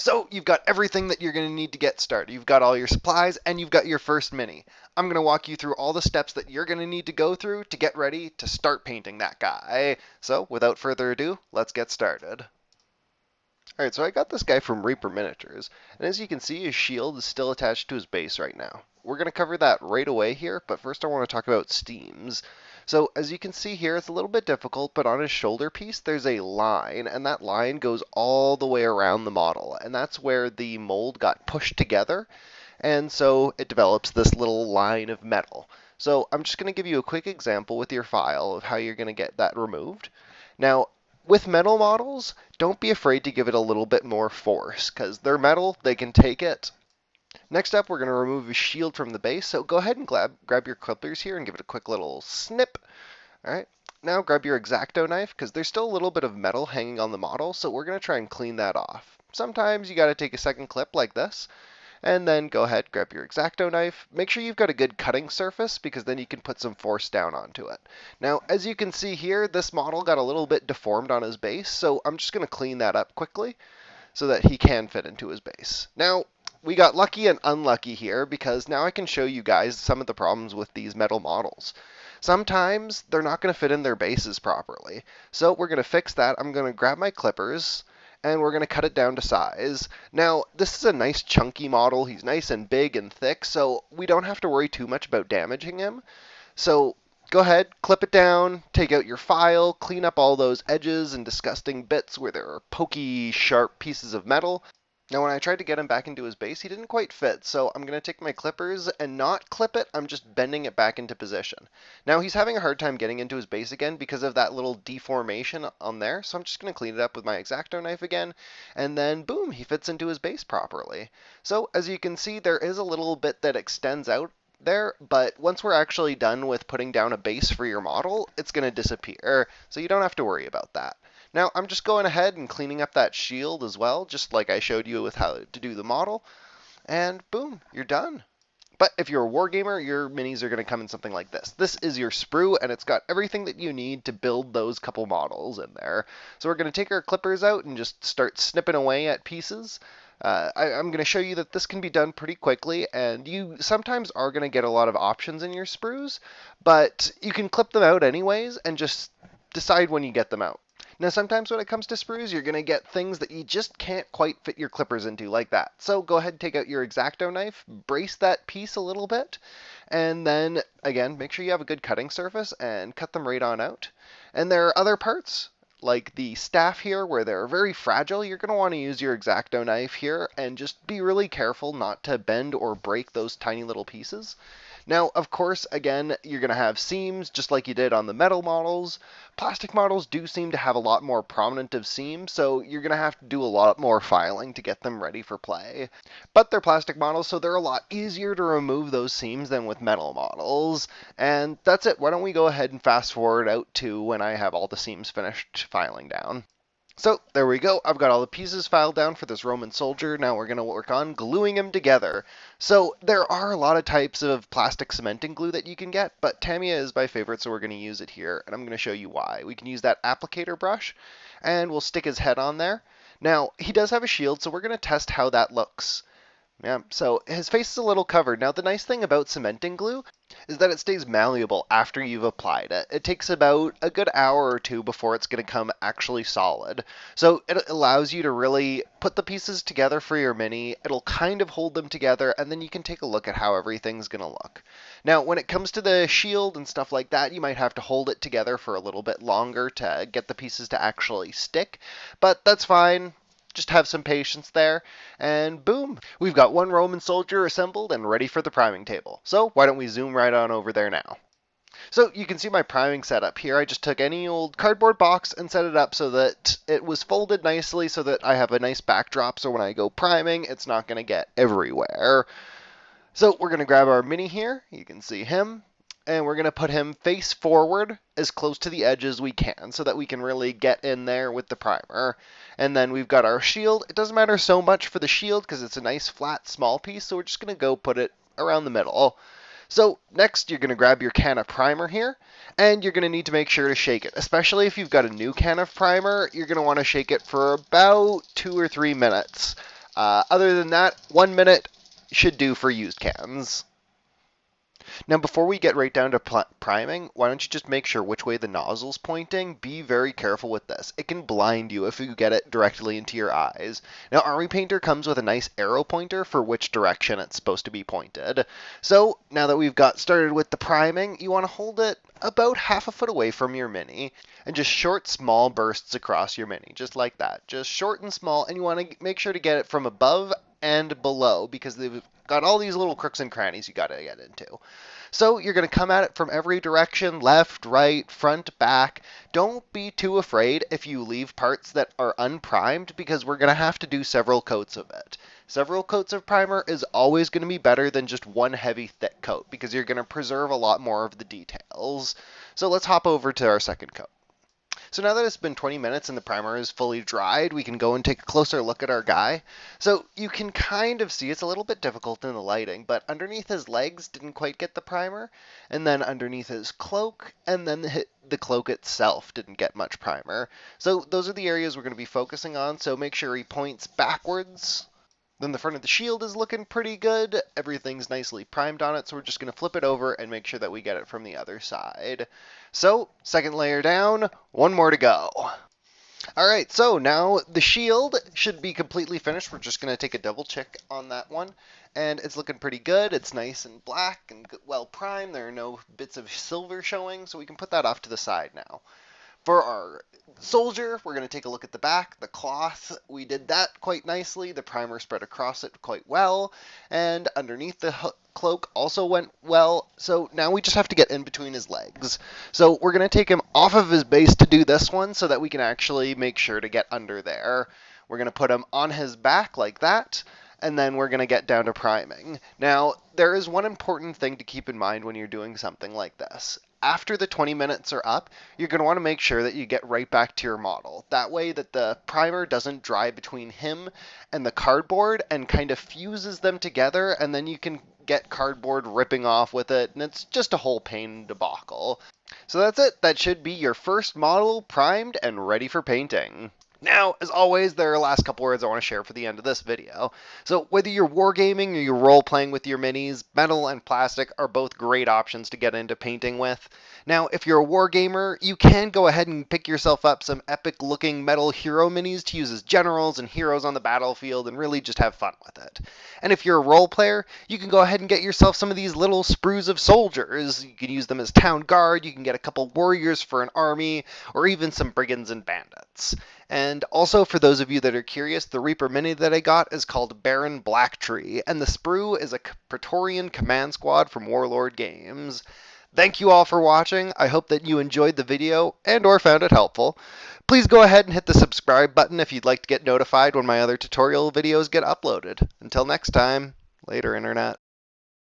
So you've got everything that you're going to need to get started. You've got all your supplies and you've got your first mini. I'm going to walk you through all the steps that you're going to need to go through to get ready to start painting that guy. So without further ado, let's get started. Alright, so I got this guy from Reaper Miniatures, and as you can see, his shield is still attached to his base right now. We're going to cover that right away here, but first I want to talk about steams. So as you can see here, it's a little bit difficult, but on his shoulder piece, there's a line, and that line goes all the way around the model, and that's where the mold got pushed together, and so it develops this little line of metal. So I'm just going to give you a quick example with your file of how you're going to get that removed. Now, with metal models, don't be afraid to give it a little bit more force, because they're metal, they can take it. Next up, we're going to remove his shield from the base, so go ahead and grab your clippers here and give it a quick little snip. All right, now grab your X-Acto knife, because there's still a little bit of metal hanging on the model, so we're going to try and clean that off. Sometimes you got to take a second clip like this, and then go ahead, grab your X-Acto knife. Make sure you've got a good cutting surface because then you can put some force down onto it. Now, as you can see here, this model got a little bit deformed on his base, so I'm just going to clean that up quickly so that he can fit into his base. Now, we got lucky and unlucky here because now I can show you guys some of the problems with these metal models. Sometimes they're not going to fit in their bases properly. So we're going to fix that. I'm going to grab my clippers and we're going to cut it down to size. Now, this is a nice chunky model. He's nice and big and thick, so we don't have to worry too much about damaging him. So go ahead, clip it down, take out your file, clean up all those edges and disgusting bits where there are pokey, sharp pieces of metal. Now, when I tried to get him back into his base, he didn't quite fit, so I'm going to take my clippers and not clip it, I'm just bending it back into position. Now, he's having a hard time getting into his base again because of that little deformation on there, so I'm just going to clean it up with my X-Acto knife again, and then boom, he fits into his base properly. So, as you can see, there is a little bit that extends out there, but once we're actually done with putting down a base for your model, it's going to disappear, so you don't have to worry about that. Now, I'm just going ahead and cleaning up that shield as well, just like I showed you with how to do the model, and boom, you're done. But if you're a wargamer, your minis are going to come in something like this. This is your sprue, and it's got everything that you need to build those couple models in there. So we're going to take our clippers out and just start snipping away at pieces. I'm going to show you that this can be done pretty quickly, and you sometimes are going to get a lot of options in your sprues, but you can clip them out anyways and just decide when you get them out. Now, sometimes when it comes to sprues, you're going to get things that you just can't quite fit your clippers into, like that. So go ahead and take out your X-Acto knife, brace that piece a little bit, and then, again, make sure you have a good cutting surface and cut them right on out. And there are other parts, like the staff here, where they're very fragile. You're going to want to use your X-Acto knife here and just be really careful not to bend or break those tiny little pieces. Now, of course, again, you're going to have seams just like you did on the metal models. Plastic models do seem to have a lot more prominent of seams, so you're going to have to do a lot more filing to get them ready for play. But they're plastic models, so they're a lot easier to remove those seams than with metal models. And that's it. Why don't we go ahead and fast forward out to when I have all the seams finished filing down. So there we go. I've got all the pieces filed down for this Roman soldier. Now we're going to work on gluing them together. So there are a lot of types of plastic cementing glue that you can get, but Tamiya is my favorite, so we're going to use it here, and I'm going to show you why. We can use that applicator brush, and we'll stick his head on there. Now, he does have a shield, so we're going to test how that looks. Yeah, so his face is a little covered. Now, the nice thing about cementing glue is that it stays malleable after you've applied it. It takes about a good hour or two before it's going to come actually solid. So it allows you to really put the pieces together for your mini. It'll kind of hold them together, and then you can take a look at how everything's going to look. Now, when it comes to the shield and stuff like that, you might have to hold it together for a little bit longer to get the pieces to actually stick, but that's fine. Just have some patience there, and boom, we've got one Roman soldier assembled and ready for the priming table. So why don't we zoom right on over there now. So you can see my priming setup here. I just took any old cardboard box and set it up so that it was folded nicely so that I have a nice backdrop, so when I go priming, it's not going to get everywhere. So we're going to grab our mini here. You can see him. And we're going to put him face forward as close to the edge as we can so that we can really get in there with the primer. And then we've got our shield. It doesn't matter so much for the shield because it's a nice flat small piece, so we're just going to go put it around the middle. So next you're going to grab your can of primer here, and you're going to need to make sure to shake it. Especially if you've got a new can of primer, you're going to want to shake it for about 2 or 3 minutes. Other than that, 1 minute should do for used cans. Now, before we get right down to priming, why don't you just make sure which way the nozzle's pointing? Be very careful with this. It can blind you if you get it directly into your eyes. Now, Army Painter comes with a nice arrow pointer for which direction it's supposed to be pointed. So, now that we've got started with the priming, you want to hold it about half a foot away from your mini and just short, small bursts across your mini, just like that. Just short and small, and you want to make sure to get it from above and below because they've got all these little crooks and crannies you got to get into. So you're going to come at it from every direction, left, right, front, back. Don't be too afraid if you leave parts that are unprimed because we're going to have to do several coats of it. Several coats of primer is always going to be better than just one heavy thick coat because you're going to preserve a lot more of the details. So let's hop over to our second coat. So now that it's been 20 minutes and the primer is fully dried, we can go and take a closer look at our guy. So you can kind of see it's a little bit difficult in the lighting, but underneath his legs didn't quite get the primer, and then underneath his cloak, and then the cloak itself didn't get much primer. So those are the areas we're going to be focusing on, so make sure he points backwards. Then the front of the shield is looking pretty good. Everything's nicely primed on it, so we're just going to flip it over and make sure that we get it from the other side. So, second layer down, one more to go. Alright, so now the shield should be completely finished. We're just going to take a double check on that one. And it's looking pretty good. It's nice and black and well primed. There are no bits of silver showing, so we can put that off to the side now. For our soldier, we're going to take a look at the back, the cloth. We did that quite nicely. The primer spread across it quite well, and underneath the cloak also went well. So now we just have to get in between his legs. So we're going to take him off of his base to do this one so that we can actually make sure to get under there. We're going to put him on his back like that, and then we're going to get down to priming. Now, there is one important thing to keep in mind when you're doing something like this. After the 20 minutes are up, you're going to want to make sure that you get right back to your model. That way that the primer doesn't dry between him and the cardboard and kind of fuses them together, and then you can get cardboard ripping off with it, and it's just a whole pain debacle. So that's it. That should be your first model primed and ready for painting. Now, as always, there are last couple words I want to share for the end of this video. So whether you're wargaming or you're role-playing with your minis, metal and plastic are both great options to get into painting with. Now, if you're a wargamer, you can go ahead and pick yourself up some epic-looking metal hero minis to use as generals and heroes on the battlefield and really just have fun with it. And if you're a role player, you can go ahead and get yourself some of these little sprues of soldiers. You can use them as town guard, you can get a couple warriors for an army, or even some brigands and bandits. And also, for those of you that are curious, the Reaper Mini that I got is called Baron Blacktree, and the sprue is a Praetorian command squad from Warlord Games. Thank you all for watching. I hope that you enjoyed the video and or found it helpful. Please go ahead and hit the subscribe button if you'd like to get notified when my other tutorial videos get uploaded. Until next time, later Internet.